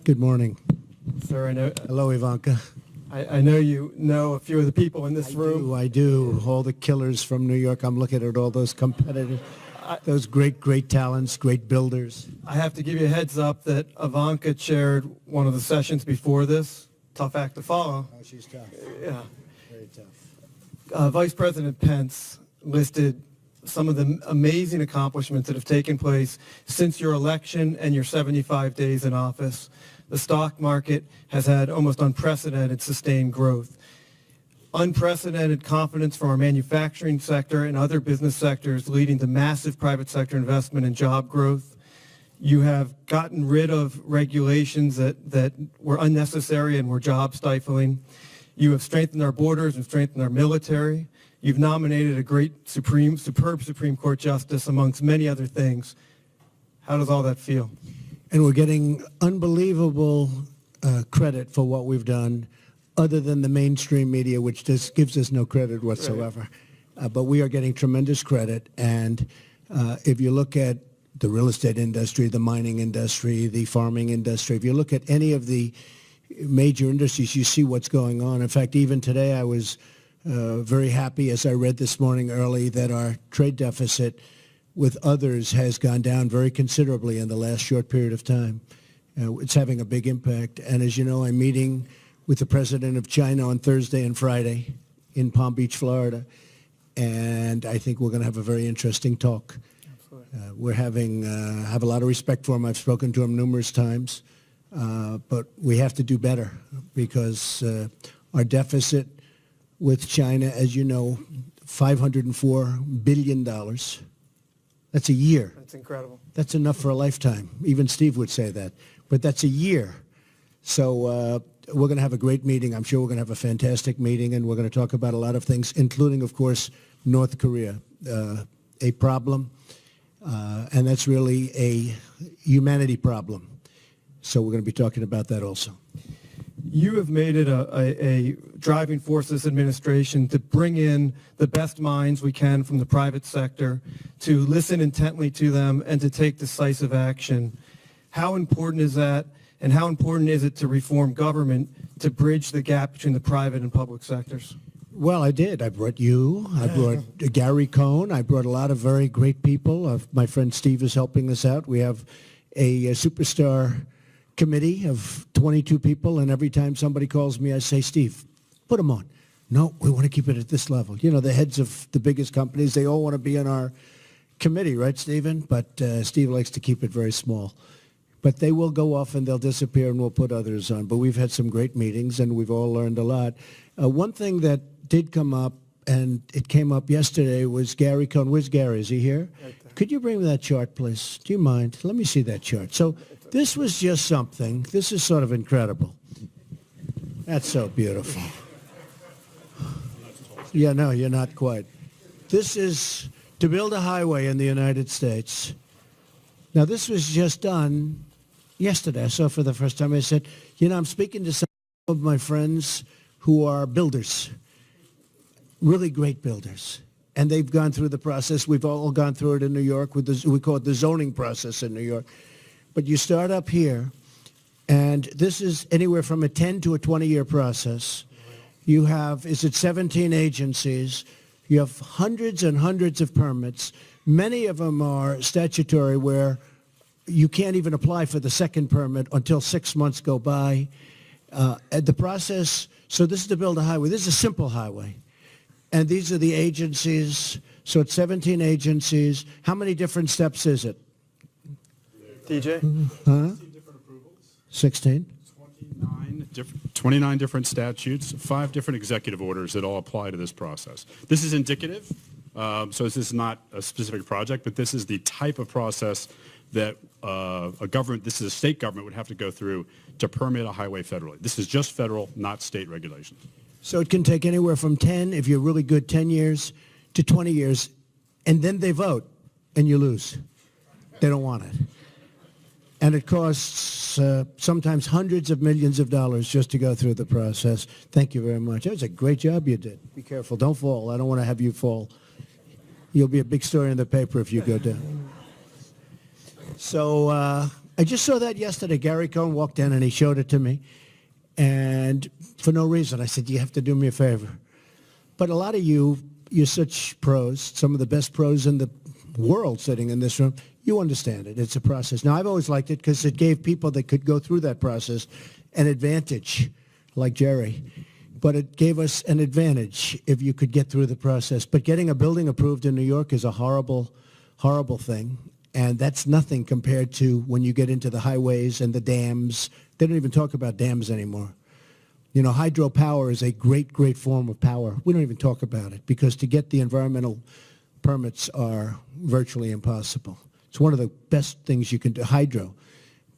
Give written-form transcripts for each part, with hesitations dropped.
Good morning. Sir, I know. Hello, Ivanka. I know you know a few of the people in this room. I do. All the killers from New York. I'm looking at all those competitive, those great talents, great builders. I have to give you a heads up that Ivanka chaired one of the sessions before this. Tough act to follow. Oh, she's tough. Yeah. Very tough. Vice President Pence listed some of the amazing accomplishments that have taken place since your election and your 75 days in office. The stock market has had almost unprecedented sustained growth. Unprecedented confidence from our manufacturing sector and other business sectors, leading to massive private sector investment and job growth. You have gotten rid of regulations that were unnecessary and were job stifling. You have strengthened our borders and strengthened our military. You've nominated a superb Supreme Court justice, amongst many other things. How does all that feel? And we're getting unbelievable credit for what we've done, other than the mainstream media, which just gives us no credit whatsoever. Right. But we are getting tremendous credit. And if you look at the real estate industry, the mining industry, the farming industry, if you look at any of the major industries, you see what's going on. In fact, even today I was very happy, as I read this morning early, that our trade deficit with others has gone down very considerably in the last short period of time. It's having a big impact. And as you know, I'm meeting with the president of China on Thursday and Friday in Palm Beach, Florida. And I think we're going to have a very interesting talk. We're have a lot of respect for him. I've spoken to him numerous times. But we have to do better because our deficit with China, as you know, $504 billion. That's a year. That's incredible. That's enough for a lifetime. Even Steve would say that. But that's a year. So we're going to have a great meeting. I'm sure we're going to have a fantastic meeting, and we're going to talk about a lot of things, including, of course, North Korea, a problem, and that's really a humanity problem. So we're going to be talking about that also. You have made it a driving force of this administration to bring in the best minds we can from the private sector, to listen intently to them, and to take decisive action. How important is that, and how important is it to reform government to bridge the gap between the private and public sectors? Well, I did. I brought you. I brought Gary Cohn. I brought a lot of very great people. My friend Steve is helping us out. We have a superstar committee of 22 people, and every time somebody calls me, I say, Steve, put them on. No, we want to keep it at this level. You know, the heads of the biggest companies, they all want to be on our committee, right, Stephen? But Steve likes to keep it very small. But they will go off and they'll disappear, and we'll put others on. But we've had some great meetings, and we've all learned a lot. One thing that did come up, and it came up yesterday, was Gary Cohn. Where's Gary? Is he here? Right. Could you bring me that chart, please? Do you mind? Let me see that chart. So this was just something. This is sort of incredible. That's so beautiful. Yeah, no, you're not quite. This is to build a highway in the United States. Now, this was just done yesterday. I saw it for the first time. I said, you know, I'm speaking to some of my friends who are builders, really great builders. And they've gone through the process. We've all gone through it in New York. We call it the zoning process in New York. But you start up here, and this is anywhere from a 10 to a 20-year process. You have, 17 agencies? You have hundreds and hundreds of permits. Many of them are statutory, where you can't even apply for the second permit until 6 months go by. The process, so this is to build a highway. This is a simple highway. And these are the agencies. So it's 17 agencies. How many different steps is it? DJ? 16 different approvals. 16? 29 different statutes, 5 different executive orders that all apply to this process. This is indicative, so this is not a specific project, but this is the type of process that this is a state government would have to go through to permit a highway federally. This is just federal, not state regulations. So it can take anywhere from 10, if you're really good, 10 years to 20 years, and then they vote, and you lose. They don't want it. And it costs sometimes hundreds of millions of dollars just to go through the process. Thank you very much. That was a great job you did. Be careful. Don't fall. I don't want to have you fall. You'll be a big story in the paper if you go down. So I just saw that yesterday. Gary Cohn walked in and he showed it to me. And for no reason, I said, you have to do me a favor. But a lot of you're such pros, some of the best pros in the world sitting in this room. You understand it. It's a process. Now, I've always liked it because it gave people that could go through that process an advantage, like Jerry. But it gave us an advantage if you could get through the process. But getting a building approved in New York is a horrible, horrible thing. And that's nothing compared to when you get into the highways and the dams. They don't even talk about dams anymore. You know, hydropower is a great, great form of power. We don't even talk about it because to get the environmental permits are virtually impossible. It's one of the best things you can do, hydro,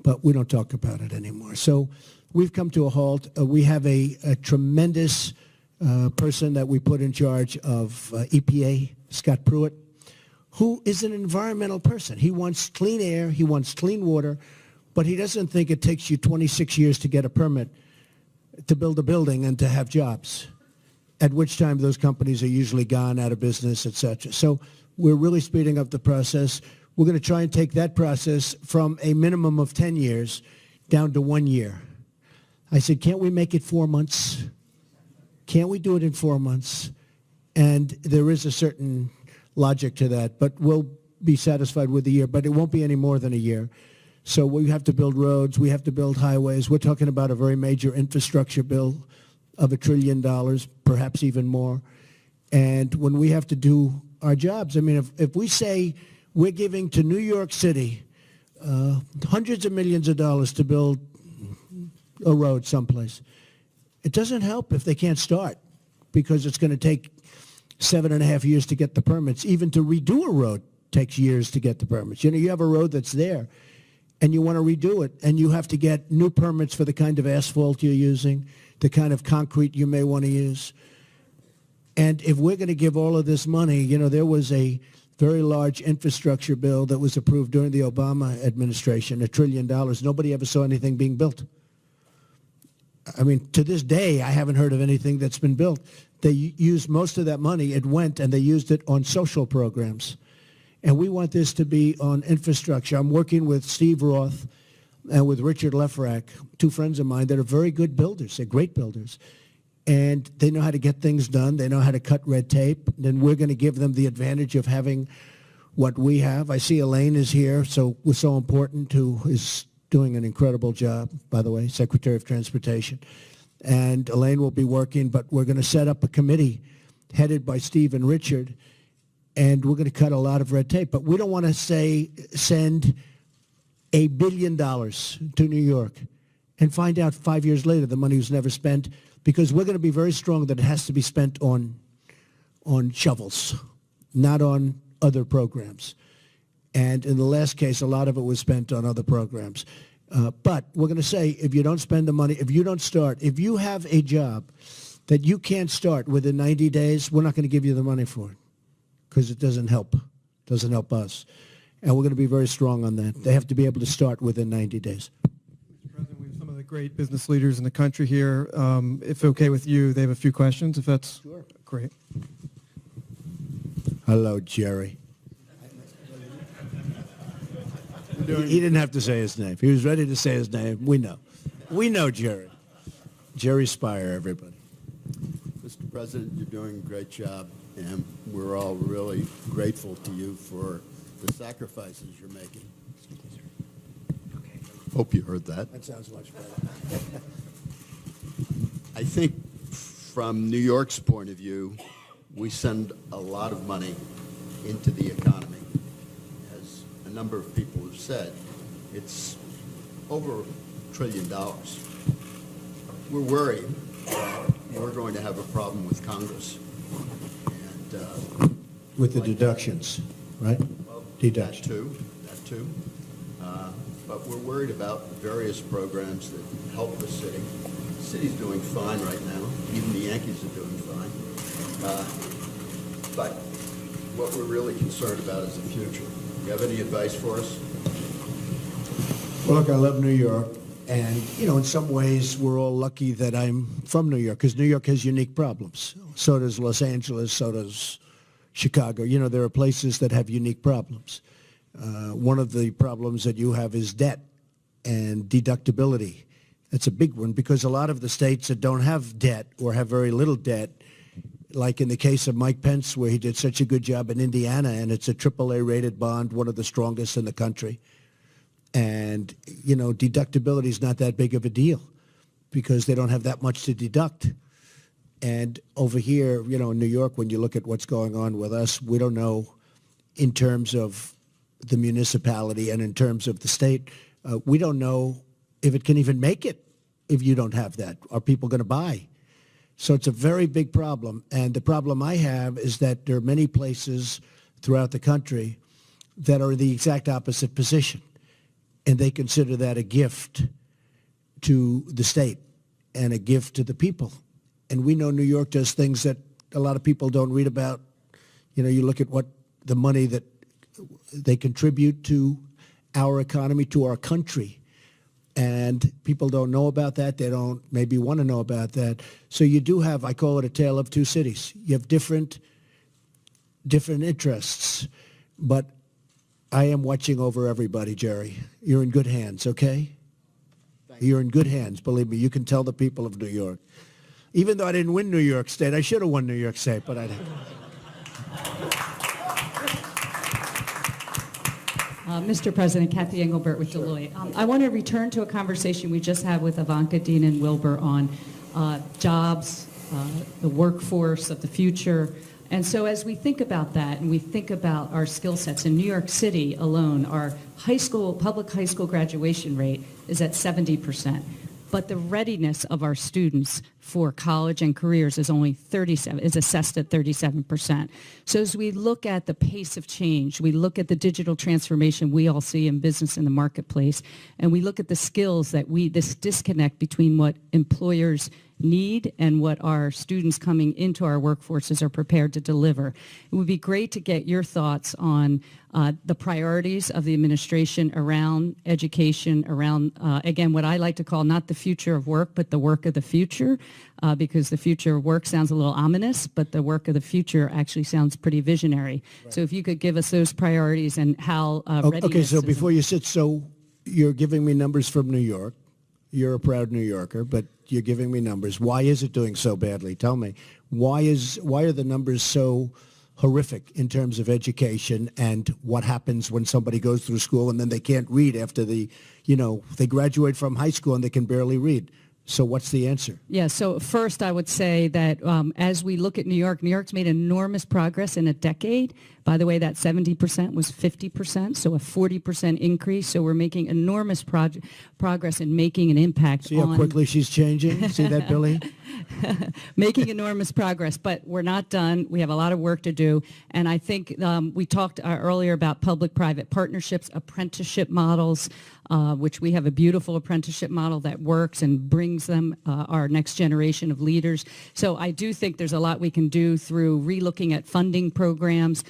but we don't talk about it anymore. So we've come to a halt. We have a tremendous person that we put in charge of EPA, Scott Pruitt, who is an environmental person. He wants clean air, he wants clean water, but he doesn't think it takes you 26 years to get a permit to build a building and to have jobs, at which time those companies are usually gone out of business, et cetera. So we're really speeding up the process. We're going to try and take that process from a minimum of 10 years down to 1 year. I said, can't we make it 4 months? Can't we do it in 4 months? And there is a certain logic to that, but we'll be satisfied with a year, but it won't be any more than a year. So we have to build roads, we have to build highways. We're talking about a very major infrastructure bill of $1 trillion, perhaps even more. And when we have to do our jobs, I mean, if we say we're giving to New York City hundreds of millions of dollars to build a road someplace, it doesn't help if they can't start because it's going to take 7.5 years to get the permits. Even to redo a road takes years to get the permits. You know, you have a road that's there and you want to redo it and you have to get new permits for the kind of asphalt you're using, the kind of concrete you may want to use. And if we're going to give all of this money, you know, there was a very large infrastructure bill that was approved during the Obama administration, $1 trillion. Nobody ever saw anything being built. I mean, to this day, I haven't heard of anything that's been built. They used most of that money. It went, and they used it on social programs. And we want this to be on infrastructure. I'm working with Steve Roth and with Richard Lefrak, two friends of mine that are very good builders. They're great builders. And they know how to get things done. They know how to cut red tape. Then we're going to give them the advantage of having what we have. I see Elaine is here, so we're so important, who is doing an incredible job, by the way, Secretary of Transportation. And Elaine will be working, but we're going to set up a committee headed by Steve and Richard, and we're going to cut a lot of red tape. But we don't want to send $1 billion to New York and find out 5 years later the money was never spent, because we're going to be very strong that it has to be spent on shovels, not on other programs. And in the last case, a lot of it was spent on other programs. But we're going to say, if you don't spend the money, if you don't start, if you have a job that you can't start within 90 days, we're not going to give you the money for it because it doesn't help. It doesn't help us. And we're going to be very strong on that. They have to be able to start within 90 days. Mr. President, we have some of the great business leaders in the country here. If okay with you, they have a few questions, if that's Sure. Great. Hello, Jerry. He didn't have to say his name. He was ready to say his name. We know. We know Jerry. Jerry Spire, everybody. Mr. President, you're doing a great job, and we're all really grateful to you for the sacrifices you're making. Hope you heard that. That sounds much better. I think from New York's point of view, we send a lot of money into the economy. As a number of people have said, it's over $1 trillion. We're worried that we're going to have a problem with Congress. And, With the deductions, right? well, Deduction. That too. But we're worried about various programs that help the city. The city's doing fine right now. Even the Yankees are doing fine. But what we're really concerned about is the future. Do you have any advice for us? Well, look, I love New York. And, you know, in some ways, we're all lucky that I'm from New York, because New York has unique problems. So does Los Angeles, so does Chicago. You know, there are places that have unique problems. One of the problems that you have is debt. and deductibility. That's a big one because a lot of the states that don't have debt or have very little debt, like in the case of Mike Pence, where he did such a good job in Indiana, and it's a AAA rated bond, one of the strongest in the country. And, you know, deductibility is not that big of a deal because they don't have that much to deduct. And over here, you know, in New York, when you look at what's going on with us, we don't know in terms of the municipality and in terms of the state, we don't know if it can even make it if you don't have that. Are people going to buy? So it's a very big problem. And the problem I have is that there are many places throughout the country that are in the exact opposite position. And they consider that a gift to the state and a gift to the people. And we know New York does things that a lot of people don't read about. You know, you look at what the money that they contribute to our economy, to our country. And people don't know about that. They don't maybe want to know about that. So you do have, I call it a tale of two cities. You have different interests. But I am watching over everybody, Jerry. You're in good hands, okay? You're in good hands, believe me. You can tell the people of New York. Even though I didn't win New York State, I should have won New York State, but I didn't. Mr. President, Kathy Engelbert with Deloitte. I want to return to a conversation we just had with Ivanka, Dean, and Wilbur on jobs, the workforce of the future. And so as we think about that and we think about our skill sets, in New York City alone, our public high school graduation rate is at 70%. But the readiness of our students for college and careers is assessed at 37%. So as we look at the pace of change, we look at the digital transformation we all see in business in the marketplace, and we look at the skills that this disconnect between what employers need and what our students coming into our workforces are prepared to deliver. It would be great to get your thoughts on the priorities of the administration around education, around, again, what I like to call not the future of work, but the work of the future, because the future of work sounds a little ominous, but the work of the future actually sounds pretty visionary. Right. So if you could give us those priorities and how readiness Okay, so before you sit, so you're giving me numbers from New York. You're a proud New Yorker, but you're giving me numbers. Why is it doing so badly? Tell me. Why are the numbers so horrific in terms of education and what happens when somebody goes through school and then they can't read after they graduate from high school and they can barely read? So what's the answer? Yeah, so first I would say that as we look at New York's made enormous progress in a decade. By the way, that 70% was 50%, so a 40% increase. So we're making enormous progress in making an impact. See how quickly she's changing? See that, Billy? Making enormous progress, but we're not done. We have a lot of work to do. And I think we talked earlier about public-private partnerships, apprenticeship models, which we have a beautiful apprenticeship model that works and brings them our next generation of leaders. So I do think there's a lot we can do through relooking at funding programs.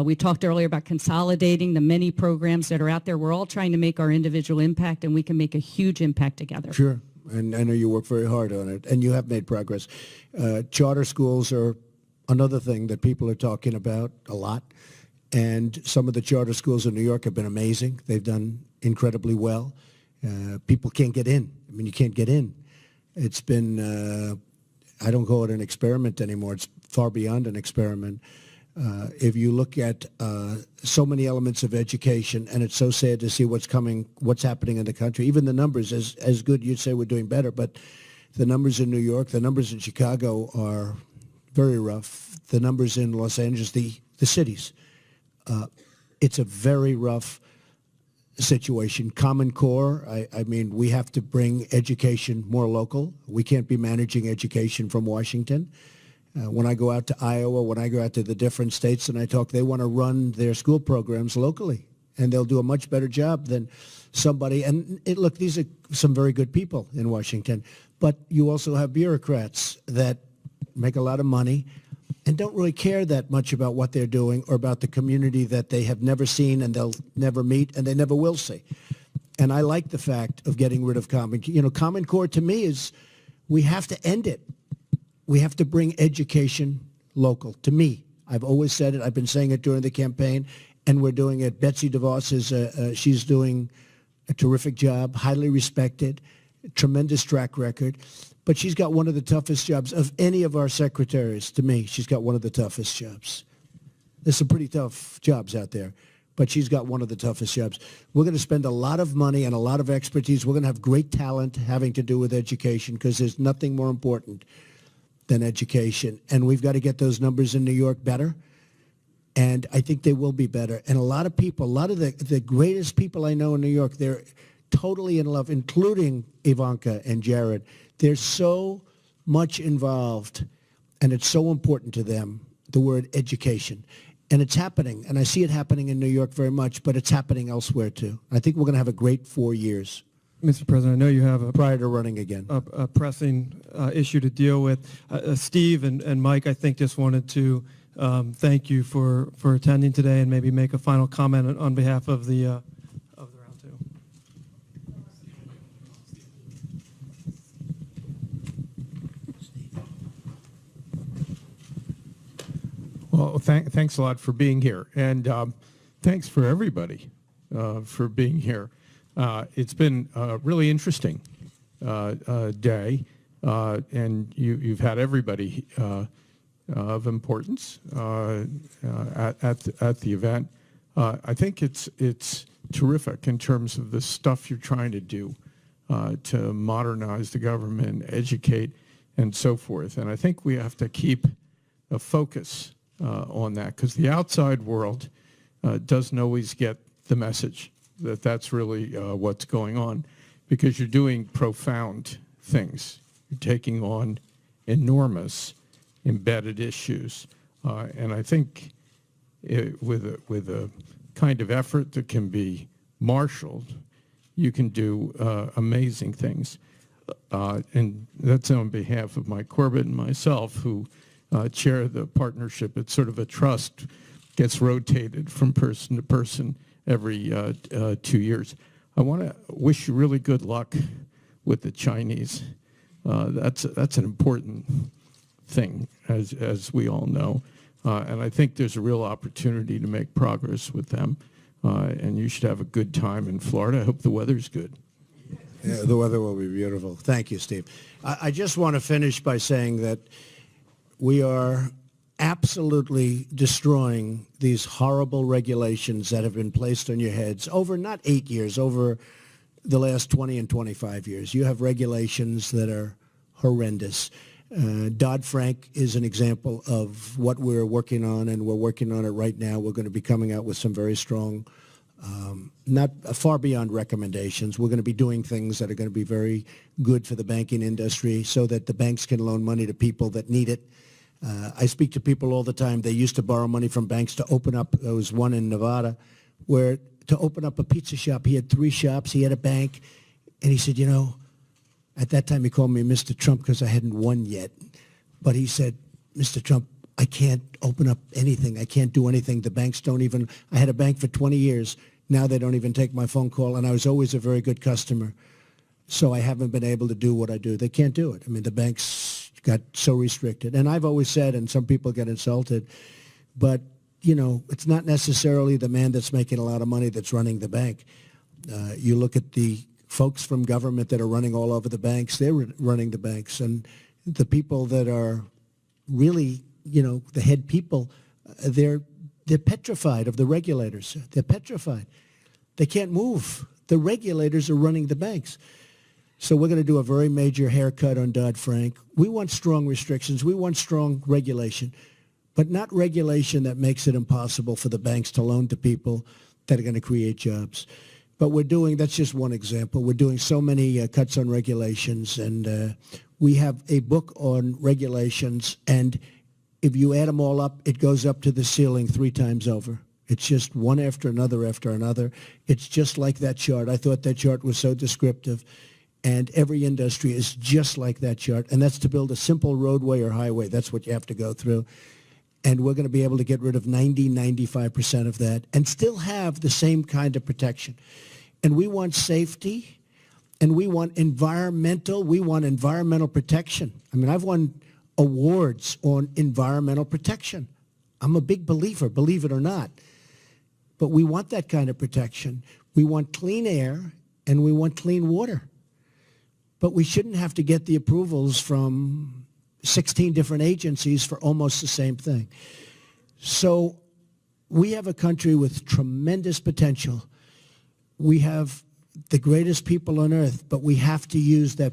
We talked earlier about consolidating the many programs that are out there. We're all trying to make our individual impact, and we can make a huge impact together. Sure. And I know you work very hard on it, and you have made progress. Charter schools are another thing that people are talking about a lot. And some of the charter schools in New York have been amazing. They've done incredibly well. People can't get in. I mean, you can't get in. It's been, I don't call it an experiment anymore. It's far beyond an experiment. If you look at so many elements of education, and it's so sad to see what's happening in the country. Even the numbers, as good, you'd say we're doing better, but the numbers in New York, the numbers in Chicago are very rough. The numbers in Los Angeles, the cities, it's a very rough situation. Common Core, I mean, we have to bring education more local. We can't be managing education from Washington. When I go out to Iowa, when I go out to the different states and I talk, they want to run their school programs locally, and they'll do a much better job than somebody. And look, these are some very good people in Washington, but you also have bureaucrats that make a lot of money and don't really care that much about what they're doing or about the community that they have never seen and they'll never meet and they never will see. And I like the fact of getting rid of Common Core. You know, Common Core to me is we have to end it. We have to bring education local. To me, I've always said it. I've been saying it during the campaign, and we're doing it. Betsy DeVos she's doing a terrific job, highly respected, tremendous track record. But she's got one of the toughest jobs of any of our secretaries. To me, she's got one of the toughest jobs. There's some pretty tough jobs out there, but she's got one of the toughest jobs. We're going to spend a lot of money and a lot of expertise. We're going to have great talent having to do with education, because there's nothing more important than education. And we've got to get those numbers in New York better. And I think they will be better. And a lot of people, a lot of the greatest people I know in New York, they're totally in love, including Ivanka and Jared. They're so much involved, and it's so important to them, the word education. And it's happening, and I see it happening in New York very much, but it's happening elsewhere too. I think we're going to have a great 4 years Mr. President, I know you have prior to running again. a pressing issue to deal with. Steve and Mike, I think, just wanted to thank you for attending today and maybe make a final comment on behalf of the round table. Well, thanks a lot for being here, and thanks for everybody for being here. It's been a really interesting day, and you've had everybody of importance at the event. I think it's terrific in terms of the stuff you're trying to do to modernize the government, educate, and so forth. And I think we have to keep a focus on that, because the outside world doesn't always get the message that that's really what's going on, because you're doing profound things. You're taking on enormous embedded issues. And I think with a kind of effort that can be marshaled, you can do amazing things. And that's on behalf of Mike Corbett and myself, who chair the partnership. It's sort of a trust, gets rotated from person to person every 2 years. I want to wish you really good luck with the Chinese. That's an important thing, as we all know. And I think there's a real opportunity to make progress with them. And you should have a good time in Florida. I hope the weather's good. Yeah, the weather will be beautiful. Thank you, Steve. I just want to finish by saying that we are absolutely destroying these horrible regulations that have been placed on your heads over not 8 years, over the last 20 and 25 years. You have regulations that are horrendous. Dodd-Frank is an example of what we're working on, and we're working on it right now. We're going to be coming out with some very strong, not far beyond recommendations. We're going to be doing things that are going to be very good for the banking industry so that the banks can loan money to people that need it. I speak to people all the time. They used to borrow money from banks to open up. There was one in Nevada where to open up a pizza shop, he had 3 shops, he had a bank, and he said, you know, at that time he called me Mr. Trump because I hadn't won yet. But he said, Mr. Trump, I can't open up anything. I can't do anything. The banks don't even, I had a bank for 20 years. Now they don't even take my phone call, and I was always a very good customer. So I haven't been able to do what I do. They can't do it. I mean, the banks got so restricted. And I've always said, and some people get insulted, but, you know, it's not necessarily the man that's making a lot of money that's running the bank. You look at the folks from government that are running all over the banks, they're running the banks. And the people that are really, you know, the head people, they're petrified of the regulators. They're petrified. They can't move. The regulators are running the banks. So we're going to do a very major haircut on Dodd-Frank. We want strong restrictions. We want strong regulation, but not regulation that makes it impossible for the banks to loan to people that are going to create jobs. But we're doing, that's just one example. We're doing so many cuts on regulations, and we have a book on regulations, and if you add them all up, it goes up to the ceiling 3 times over. It's just one after another after another. It's just like that chart. I thought that chart was so descriptive. And every industry is just like that chart. And that's to build a simple roadway or highway. That's what you have to go through. And we're going to be able to get rid of 95% of that and still have the same kind of protection. And we want safety, and we want environmental protection. I mean, I've won awards on environmental protection. I'm a big believer, believe it or not. But we want that kind of protection. We want clean air, and we want clean water. But we shouldn't have to get the approvals from 16 different agencies for almost the same thing. So we have a country with tremendous potential. We have the greatest people on earth, but we have to use that